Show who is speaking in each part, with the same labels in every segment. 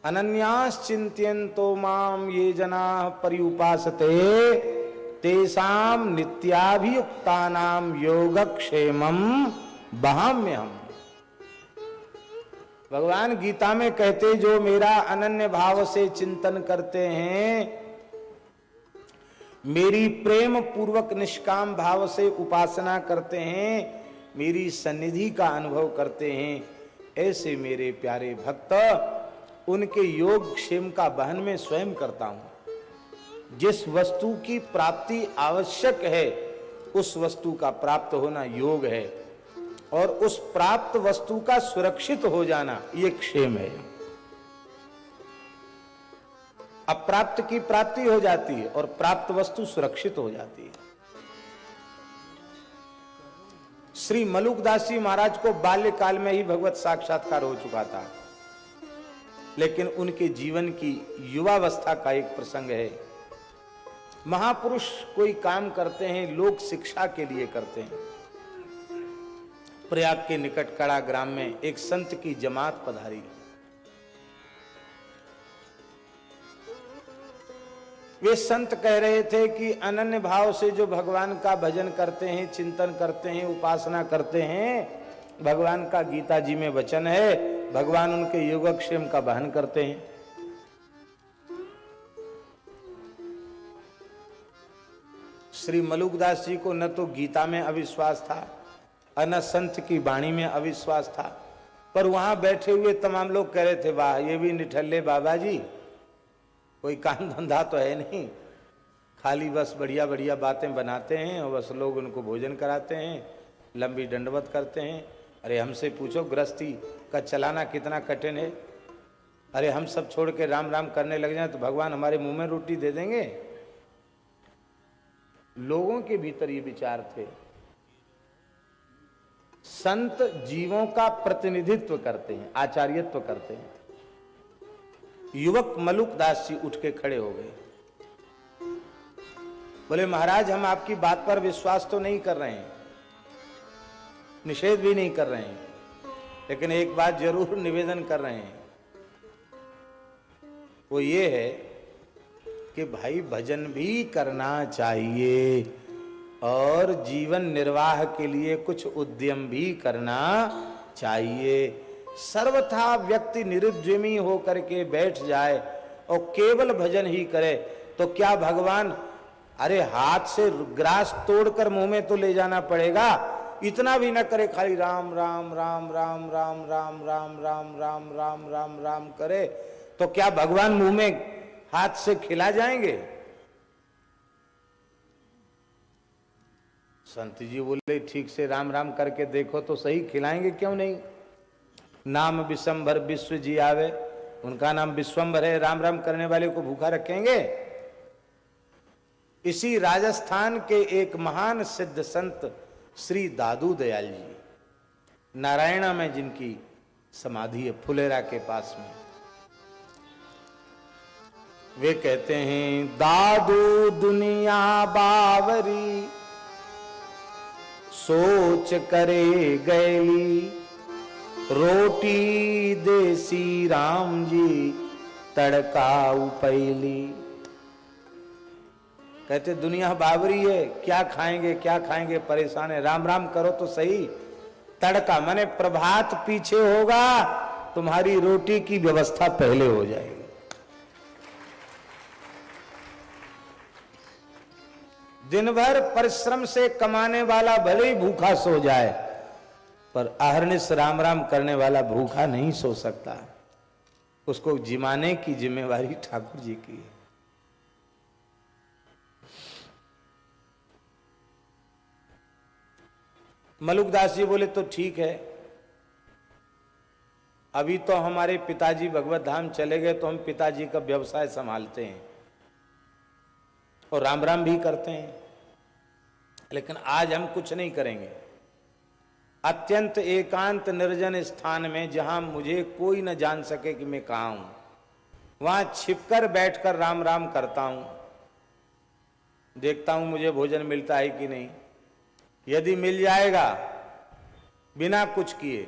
Speaker 1: अनन्यास चिंत्यन्तो माम ये जनाः पर्युपासते तेषां नित्याभियुक्तानां योगक्षेमं वहाम्यहम्। भगवान गीता में कहते जो मेरा अनन्य भाव से चिंतन करते हैं, मेरी प्रेम पूर्वक निष्काम भाव से उपासना करते हैं, मेरी सन्निधि का अनुभव करते हैं, ऐसे मेरे प्यारे भक्त उनके योग क्षेम का वहन मैं स्वयं करता हूं। जिस वस्तु की प्राप्ति आवश्यक है उस वस्तु का प्राप्त होना योग है, और उस प्राप्त वस्तु का सुरक्षित हो जाना ये क्षेम है। अप्राप्त की प्राप्ति हो जाती है और प्राप्त वस्तु सुरक्षित हो जाती है। श्री मलुकदास जी महाराज को बाल्यकाल में ही भगवत साक्षात्कार हो चुका था, लेकिन उनके जीवन की युवावस्था का एक प्रसंग है। महापुरुष कोई काम करते हैं, लोक शिक्षा के लिए करते हैं। प्रयाग के निकट कड़ा ग्राम में एक संत की जमात पधारी। वे संत कह रहे थे कि अनन्य भाव से जो भगवान का भजन करते हैं, चिंतन करते हैं, उपासना करते हैं, भगवान का गीता जी में वचन है, भगवान उनके योगक्षेम का वहन करते हैं। श्री मलुकदास जी को न तो गीता में अविश्वास था, न संत की वाणी में अविश्वास था, पर वहां बैठे हुए तमाम लोग कह रहे थे वाह ये भी निठल्ले बाबा जी, कोई काम धंधा तो है नहीं, खाली बस बढ़िया बढ़िया बातें बनाते हैं और बस लोग उनको भोजन कराते हैं, लंबी दंडवत करते हैं। अरे हमसे पूछो गृहस्थी का चलाना कितना कठिन है। अरे हम सब छोड़ के राम राम करने लग जाए तो भगवान हमारे मुंह में रोटी दे देंगे। लोगों के भीतर ये विचार थे। संत जीवों का प्रतिनिधित्व करते हैं, आचार्यत्व करते हैं। युवक मलुकदास जी उठ के खड़े हो गए, बोले महाराज हम आपकी बात पर विश्वास तो नहीं कर रहे हैं, निषेध भी नहीं कर रहे हैं, लेकिन एक बात जरूर निवेदन कर रहे हैं, वो ये है कि भाई भजन भी करना चाहिए और जीवन निर्वाह के लिए कुछ उद्यम भी करना चाहिए। सर्वथा व्यक्ति निरुद्यमी होकर के बैठ जाए और केवल भजन ही करे तो क्या भगवान, अरे हाथ से ग्रास तोड़कर मुंह में तो ले जाना पड़ेगा, इतना भी न करे, खाली राम राम राम राम राम राम राम राम राम राम राम राम करे तो क्या भगवान मुंह में हाथ से खिला जाएंगे? संत जी बोले ठीक से राम राम करके देखो तो सही, खिलाएंगे क्यों नहीं। नाम विश्वंभर विश्व जी आवे, उनका नाम विश्वंभर है, राम राम करने वाले को भूखा रखेंगे? इसी राजस्थान के एक महान सिद्ध संत श्री दादू दयाल जी, नारायणा में जिनकी समाधि है, फुलेरा के पास में, वे कहते हैं दादू दुनिया बावरी सोच करे गैली, रोटी देसी राम जी तड़का उपैली। कहते दुनिया बावरी है, क्या खाएंगे क्या खाएंगे, परेशान है, राम राम करो तो सही। तड़का माने प्रभात पीछे होगा, तुम्हारी रोटी की व्यवस्था पहले हो जाएगी। दिन भर परिश्रम से कमाने वाला भले ही भूखा सो जाए, पर अहर्निश राम राम करने वाला भूखा नहीं सो सकता। उसको जिमाने की जिम्मेवारी ठाकुर जी की है। मलुकदास जी बोले तो ठीक है, अभी तो हमारे पिताजी भगवत धाम चले गए तो हम पिताजी का व्यवसाय संभालते हैं और राम राम भी करते हैं, लेकिन आज हम कुछ नहीं करेंगे। अत्यंत एकांत निर्जन स्थान में जहां मुझे कोई न जान सके कि मैं कहां हूं, वहां छिपकर बैठकर राम राम करता हूं, देखता हूं मुझे भोजन मिलता है कि नहीं। यदि मिल जाएगा बिना कुछ किए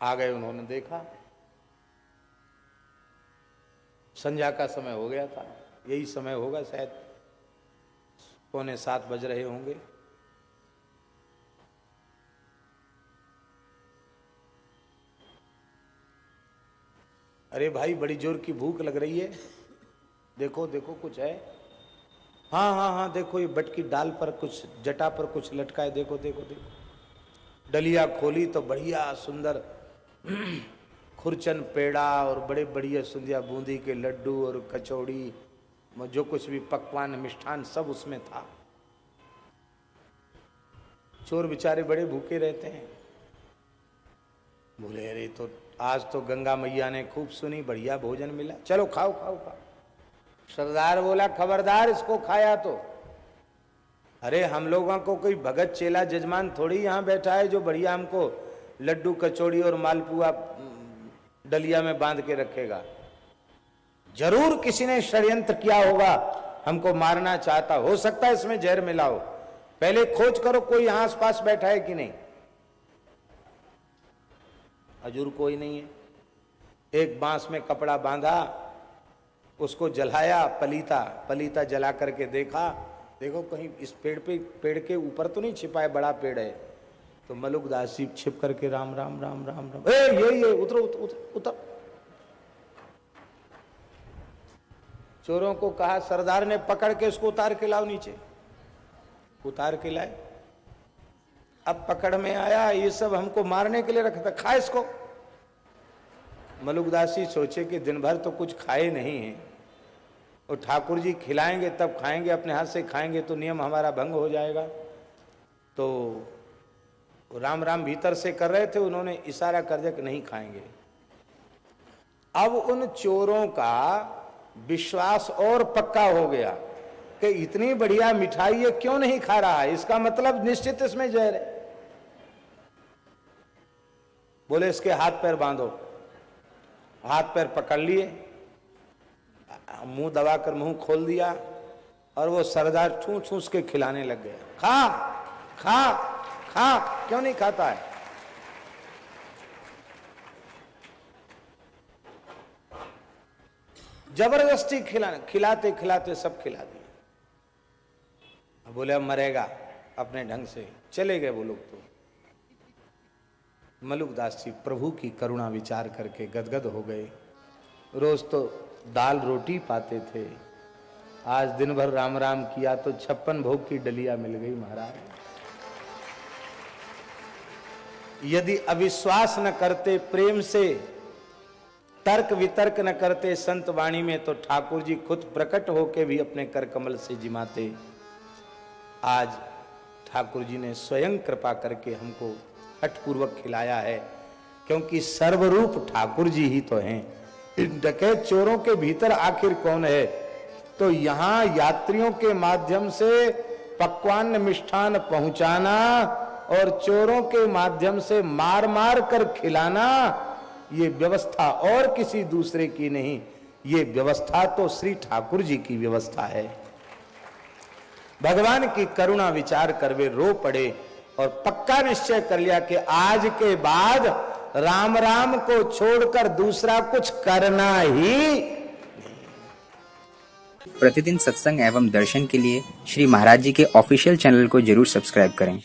Speaker 1: आ गए, उन्होंने देखा संध्या का समय हो गया था, यही समय होगा शायद 6:45 बज रहे होंगे। अरे भाई बड़ी जोर की भूख लग रही है, देखो देखो कुछ है। हाँ हाँ हाँ, देखो ये बट की डाल पर कुछ, जटा पर कुछ लटका है, देखो देखो देखो। डलिया खोली तो बढ़िया सुंदर खुरचन पेड़ा और बड़े बढ़िया सुंदिया बूंदी के लड्डू और कचौड़ी, जो कुछ भी पकवान मिष्ठान सब उसमें था। चोर बेचारे बड़े भूखे रहते हैं, बोले अरे तो आज तो गंगा मैया ने खूब सुनी, बढ़िया भोजन मिला, चलो खाओ खाओ खाओ। सरदार बोला खबरदार इसको खाया तो। अरे हम लोगों को कोई भगत चेला जजमान थोड़ी यहाँ बैठा है जो बढ़िया हमको लड्डू कचौड़ी और मालपुआ डलिया में बांध के रखेगा। जरूर किसी ने षड्यंत्र किया होगा, हमको मारना चाहता, हो सकता है इसमें जहर मिला हो, पहले खोज करो कोई यहाँ आसपास बैठा है कि नहीं। हजूर कोई नहीं है। एक बांस में कपड़ा बांधा, उसको जलाया, पलीता जला करके देखा, देखो कहीं इस पेड़ के ऊपर तो नहीं छिपा है, बड़ा पेड़ है। तो मलुकदास जी छिप करके राम राम राम राम राम, ये उतरो उतर उतर। चोरों को कहा, सरदार ने पकड़ के उसको उतार के लाओ नीचे, उतार के लाए। अब पकड़ में आया, ये सब हमको मारने के लिए रखा था, खा इसको। मलुकदास जी सोचे कि दिन भर तो कुछ खाए नहीं है, और ठाकुर जी खिलाएंगे तब खाएंगे, अपने हाथ से खाएंगे तो नियम हमारा भंग हो जाएगा। तो राम राम भीतर से कर रहे थे, उन्होंने इशारा कर दिया कि नहीं खाएंगे। अब उन चोरों का विश्वास और पक्का हो गया कि इतनी बढ़िया मिठाई ये क्यों नहीं खा रहा है, इसका मतलब निश्चित इसमें जहर है। बोले इसके हाथ पैर बांधो। हाथ पैर पकड़ लिए, मुंह दबाकर मुंह खोल दिया, और वो सरदार ठूस ठूस के खिलाने लग गया। खा खा खा, क्यों नहीं खाता है। जबरदस्ती खिलाते खिलाते सब खिला दिया। बोले अब मरेगा अपने ढंग से, चले गए वो लोग। तो मलुकदास जी प्रभु की करुणा विचार करके गदगद हो गए। रोज तो दाल रोटी पाते थे, आज दिन भर राम राम किया तो 56 भोग की डलिया मिल गई महाराज। यदि अविश्वास न करते, प्रेम से तर्क वितर्क न करते संत वाणी में, तो ठाकुर जी खुद प्रकट होके भी अपने कर कमल से जिमाते। आज ठाकुर जी ने स्वयं कृपा करके हमको हठपूर्वक खिलाया है, क्योंकि सर्वरूप ठाकुर जी ही तो हैं। डकैत चोरों के भीतर आखिर कौन है? तो यहाँ यात्रियों के माध्यम से पकवान मिष्ठान पहुंचाना और चोरों के माध्यम से मार मार कर खिलाना, ये व्यवस्था और किसी दूसरे की नहीं, ये व्यवस्था तो श्री ठाकुर जी की व्यवस्था है। भगवान की करुणा विचार कर वे रो पड़े और पक्का निश्चय कर लिया कि आज के बाद राम राम को छोड़कर दूसरा कुछ करना ही।
Speaker 2: प्रतिदिन सत्संग एवं दर्शन के लिए श्री महाराज जी के ऑफिशियल चैनल को जरूर सब्सक्राइब करें